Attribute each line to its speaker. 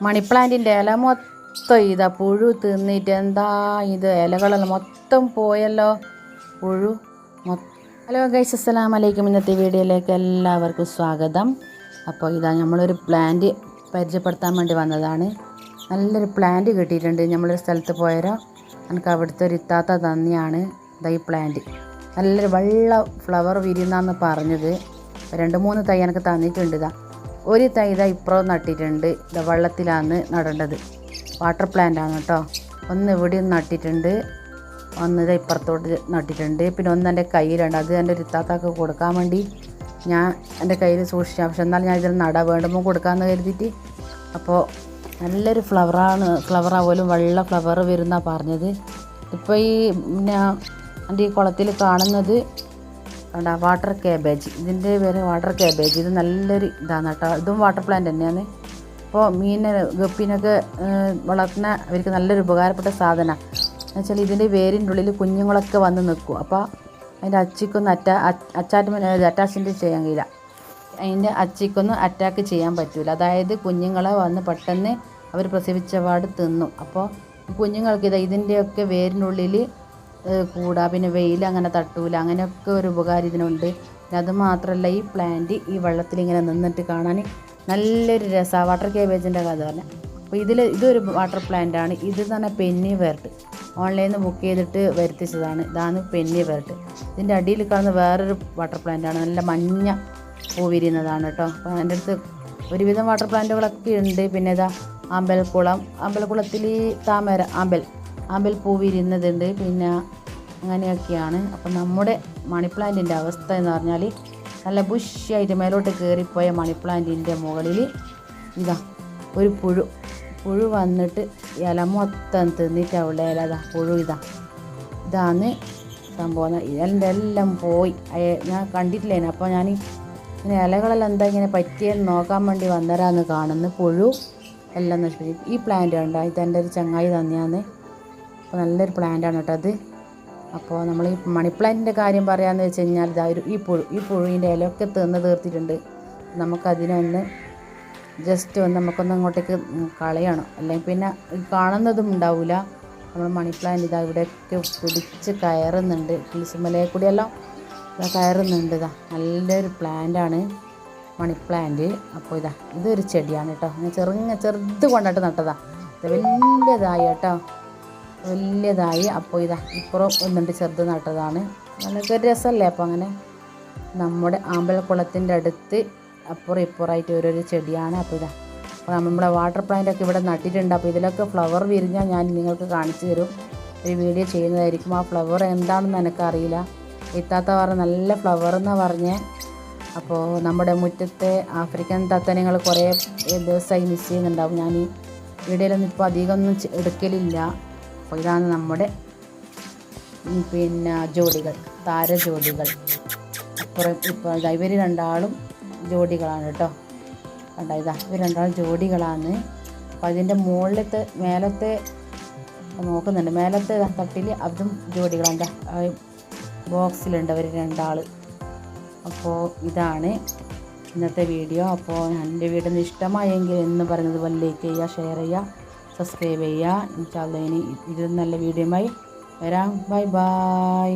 Speaker 1: മണി പ്ലാന്റിൻ്റെ ഇല മൊത്തം ഇതാ പുഴു തിന്നിട്ട് എന്താ ഇത് ഇലകളെല്ലാം മൊത്തം പോയല്ലോ പുഴു ഹലോ ഗൈസ്, അസ്സലാമു അലൈക്കും. ഇന്നത്തെ വീഡിയോയിലേക്ക് എല്ലാവർക്കും സ്വാഗതം. അപ്പോൾ ഇതാ നമ്മളൊരു പ്ലാന്റ് പരിചയപ്പെടുത്താൻ വേണ്ടി വന്നതാണ്. നല്ലൊരു പ്ലാന്റ് കിട്ടിയിട്ടുണ്ട്. നമ്മളൊരു സ്ഥലത്ത് പോയാലോ എനിക്ക് അവിടുത്തെ ഒരു ഇത്താത്ത തന്നെയാണ് ഇതാ ഈ പ്ലാന്റ്. നല്ലൊരു വെള്ള ഫ്ലവർ വിരിയുന്നാന്ന് പറഞ്ഞത്. 2-3 തൈ എനിക്ക് തന്നിട്ടുണ്ട്. ഒരു തൈ ഇതാ ഇപ്പുറം നട്ടിട്ടുണ്ട്. ഇതാ വെള്ളത്തിലാണ് നടേണ്ടത്. വാട്ടർ പ്ലാന്റാണ് കേട്ടോ. ഒന്ന് ഇവിടെ നട്ടിട്ടുണ്ട്, ഒന്ന് ഇതാ ഇപ്പുറത്തോട്ട് നട്ടിട്ടുണ്ട്. പിന്നെ ഒന്ന് എൻ്റെ കയ്യിലുണ്ട്. അത് എൻ്റെ ഒരു ഇത്താത്താക്ക് കൊടുക്കാൻ വേണ്ടി ഞാൻ എൻ്റെ കയ്യിൽ സൂക്ഷിച്ചു. പക്ഷെ എന്നാൽ ഞാൻ ഇതിൽ നടാൻ വേണ്ടുമ്പോൾ കൊടുക്കാമെന്ന് കരുതിയിട്ട്. അപ്പോൾ നല്ലൊരു ഫ്ലവറാവുമല്ലോ, വെള്ള ഫ്ലവർ വരുന്നാണ് പറഞ്ഞത്. ഇപ്പോൾ ഈ പിന്നെ എൻ്റെ ഈ കുളത്തിൽ കാണുന്നത് കണ്ട വാട്ടർ കാബേജ്, ഇതിൻ്റെ പേര് വാട്ടർ കാബേജ്. ഇത് നല്ലൊരു ഇതാണ് കേട്ടോ. ഇതും വാട്ടർ പ്ലാന്റ് തന്നെയാണ്. അപ്പോൾ ഗപ്പീനൊക്കെ വളർത്തുന്ന അവർക്ക് നല്ലൊരു ഉപകാരപ്പെട്ട സാധനമാണ്. എന്നുവെച്ചാൽ ഇതിൻ്റെ വേരിൻ്റെ ഉള്ളിൽ കുഞ്ഞുങ്ങളൊക്കെ വന്ന് നിൽക്കും. അപ്പോൾ അതിൻ്റെ അച്ചിക്കൊന്നും അറ്റാച്ച്മെൻറ്റ് ചെയ്യാൻ കഴിയില്ല. അതിൻ്റെ അച്ചിക്കൊന്നും അറ്റാക്ക് ചെയ്യാൻ പറ്റില്ല. അതായത് കുഞ്ഞുങ്ങളെ വന്ന് പെട്ടെന്ന് അവർ പ്രസവിച്ച പാട് തിന്നും. അപ്പോൾ കുഞ്ഞുങ്ങൾക്ക് ഇതിൻ്റെയൊക്കെ വേരിനുള്ളിൽ കൂടാ, പിന്നെ വെയിൽ അങ്ങനെ തട്ടൂല, അങ്ങനെയൊക്കെ ഒരു ഉപകാരം ഇതിനുണ്ട്. അത് മാത്രമല്ല, ഈ പ്ലാന്റ് ഈ വെള്ളത്തിലിങ്ങനെ നിന്നിട്ട് കാണാൻ നല്ലൊരു രസമാണ്. വാട്ടർ കാബേജിൻ്റെ കഥ പറഞ്ഞാൽ. അപ്പോൾ ഇതൊരു വാട്ടർ പ്ലാന്റാണ്. ഇത് തന്നെ പെന്നി വെർട്ട്, ഓൺലൈനിൽ നിന്ന് ബുക്ക് ചെയ്തിട്ട് വരുത്തിച്ചതാണ്. ഇതാണ് പെന്നി വെർട്ട്. ഇതിൻ്റെ അടിയിൽ കാണുന്ന വേറൊരു വാട്ടർ പ്ലാന്റാണ്. നല്ല മഞ്ഞ പൂ വിരിയുന്നതാണ് കേട്ടോ. അപ്പോൾ എൻ്റെ അടുത്ത് ഒരുവിധം വാട്ടർ പ്ലാന്റുകളൊക്കെ ഉണ്ട്. പിന്നെ ഇതാ അമ്പലക്കുളത്തിൽ താമര ആമ്പൽ പൂ വിരിയുന്നതുണ്ട്. പിന്നെ അങ്ങനെയൊക്കെയാണ്. അപ്പം നമ്മുടെ മണി പ്ലാന്റിൻ്റെ അവസ്ഥ എന്ന് പറഞ്ഞാൽ നല്ല ബുഷിയായിട്ട് മേലോട്ട് കയറിപ്പോയ മണി പ്ലാന്റിൻ്റെ മുകളിൽ ഇതാ ഒരു പുഴു വന്നിട്ട് ഇല മൊത്തം തിന്നിട്ട് അവളുടെ ഇല പുഴു ഇതാണ് സംഭവം. ഇലൻ്റെ എല്ലാം പോയി. ഞാൻ കണ്ടിട്ടില്ലേനെ. അപ്പോൾ ഞാൻ ഇങ്ങനെ ഇലകളെല്ലാം എന്താ ഇങ്ങനെ പറ്റിയെന്ന് നോക്കാൻ വേണ്ടി വന്നരാന്ന് കാണുന്നു. പുഴു എല്ലാം നശിപ്പിച്ചു. ഈ പ്ലാന്റ് കണ്ടോ, ഇതെൻ്റെ ഒരു ചങ്ങായി തന്നെയാണ്. അപ്പോൾ നല്ലൊരു പ്ലാന്റാണ് കേട്ടോ അത്. അപ്പോൾ നമ്മൾ ഈ മണി പ്ലാന്റിൻ്റെ കാര്യം പറയാമെന്ന് വെച്ച് കഴിഞ്ഞാൽ ഈ പുഴുവിൻ്റെ ഇലയൊക്കെ തിന്ന് തീർത്തിട്ടുണ്ട്. നമുക്കതിനൊന്ന് ജസ്റ്റ് നമുക്കൊന്ന് അങ്ങോട്ടേക്ക് കളയണം, അല്ലെങ്കിൽ പിന്നെ കാണുന്നതും ഉണ്ടാവില്ല. നമ്മൾ മണി പ്ലാന്റ് ഇവിടെയൊക്കെ പിടിച്ച് കയറുന്നുണ്ട്. കിളിസുമലയെ കൂടിയെല്ലാം കയറുന്നുണ്ട്. നല്ലൊരു പ്ലാന്റാണ് മണി പ്ലാന്റ്. അപ്പോൾ ഇതൊരു ചെടിയാണ് കേട്ടോ. ഞാൻ ചെറുത് കൊണ്ടിട്ട് നട്ടതാണ്. വലിയതായി കേട്ടോ, വലിയതായി. അപ്പോൾ ഇപ്പുറം ഒന്നുണ്ട് ചെറുത് നട്ടതാണ്. നല്ലൊരു രസമല്ലേ. അപ്പോൾ അങ്ങനെ നമ്മുടെ ആമ്പൽക്കുളത്തിൻ്റെ അടുത്ത് അപ്പുറം ഇപ്പുറമായിട്ട് ഓരോരോ ചെടിയാണ്. അപ്പോൾ അപ്പോൾ നമ്മുടെ വാട്ടർ പ്ലാന്റൊക്കെ ഇവിടെ നട്ടിട്ടുണ്ട്. അപ്പോൾ ഇതിലൊക്കെ ഫ്ലവർ വിരിഞ്ഞാൽ ഞാൻ നിങ്ങൾക്ക് കാണിച്ചു തരും, ഒരു വീഡിയോ ചെയ്യുന്നതായിരിക്കും. ആ ഫ്ലവർ എന്താണെന്ന് എനിക്കറിയില്ല. ഇത്താത്ത പറഞ്ഞ നല്ല ഫ്ലവർ എന്നാണ് പറഞ്ഞത്. അപ്പോൾ നമ്മുടെ മുറ്റത്തെ ആഫ്രിക്കൻ തത്തനങ്ങൾ കുറേ ദിവസമായി മിസ് ചെയ്യുന്നുണ്ടാവും. ഞാൻ ഈ വീഡിയോയിലൊന്നും ഇപ്പോൾ അധികമൊന്നും എടുക്കലില്ല. അപ്പോൾ ഇതാണ് നമ്മുടെ പിന്നെ താരജോഡികൾ. അപ്പുറം ഇപ്പോൾ ഇവർ രണ്ടാളും ജോഡികളാണ് കേട്ടോ. കണ്ടോ, ഇവർ രണ്ടാളും ജോഡികളാണ്. അപ്പോൾ അതിൻ്റെ മേലത്തെ നോക്കുന്നുണ്ട്, മേലത്തെ തട്ടിൽ അതും ജോഡികളാണ്. ബോക്സിലുണ്ട് അവർ രണ്ടാൾ. അപ്പോൾ ഇതാണ് ഇന്നത്തെ വീഡിയോ. അപ്പോൾ എൻ്റെ വീഡിയോ ഇഷ്ടമായെങ്കിൽ എന്ന് പറയുന്നത് പോലെ ലൈക്ക് ചെയ്യുക, ഷെയർ ചെയ്യുക, സബ്സ്ക്രൈബ് ചെയ്യുക. ഇൻഷാല്ലാ ഇനി ഇതിൽ നല്ല വീഡിയോയുമായി വരാം. ബൈ.